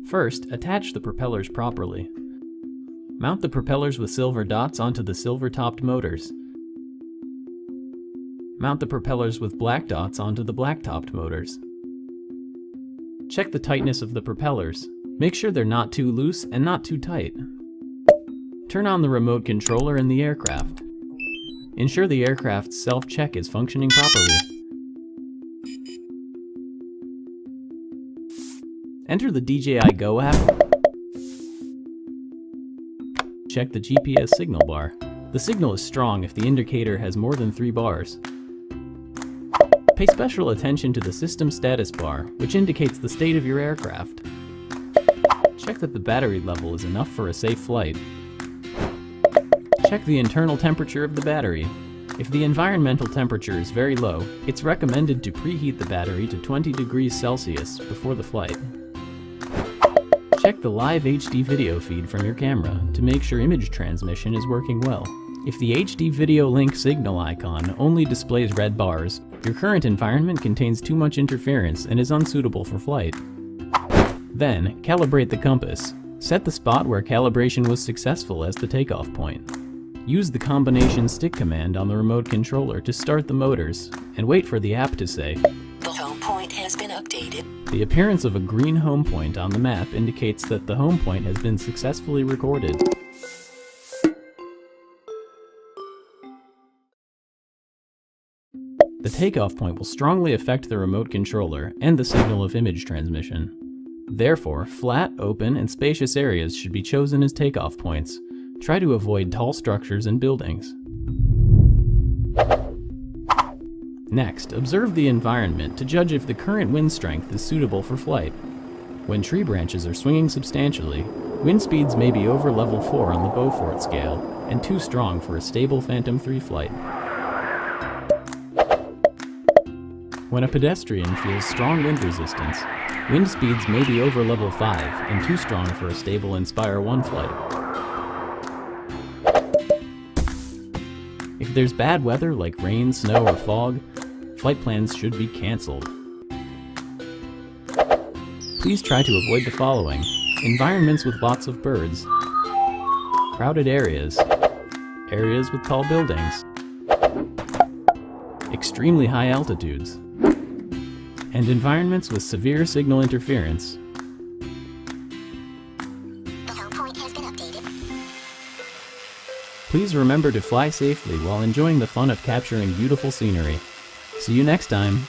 First, attach the propellers properly. Mount the propellers with silver dots onto the silver-topped motors. Mount the propellers with black dots onto the black-topped motors. Check the tightness of the propellers. Make sure they're not too loose and not too tight. Turn on the remote controller in the aircraft. Ensure the aircraft's self-check is functioning properly. Enter the DJI Go app. Check the GPS signal bar. The signal is strong if the indicator has more than 3 bars. Pay special attention to the system status bar, which indicates the state of your aircraft. Check that the battery level is enough for a safe flight. Check the internal temperature of the battery. If the environmental temperature is very low, it's recommended to preheat the battery to 20 degrees Celsius before the flight. Check the live HD video feed from your camera to make sure image transmission is working well. If the HD video link signal icon only displays red bars, your current environment contains too much interference and is unsuitable for flight. Then, calibrate the compass. Set the spot where calibration was successful as the takeoff point. Use the combination stick command on the remote controller to start the motors, and wait for the app to say, "The home point has been updated." The appearance of a green home point on the map indicates that the home point has been successfully recorded. The takeoff point will strongly affect the remote controller and the signal of image transmission. Therefore, flat, open, and spacious areas should be chosen as takeoff points. Try to avoid tall structures and buildings. Next, observe the environment to judge if the current wind strength is suitable for flight. When tree branches are swinging substantially, wind speeds may be over level 4 on the Beaufort scale and too strong for a stable Phantom 3 flight. When a pedestrian feels strong wind resistance, wind speeds may be over level 5 and too strong for a stable Inspire 1 flight. If there's bad weather like rain, snow, or fog, flight plans should be canceled. Please try to avoid the following: environments with lots of birds, crowded areas, areas with tall buildings, extremely high altitudes, and environments with severe signal interference. The home point has been updated. Please remember to fly safely while enjoying the fun of capturing beautiful scenery. See you next time!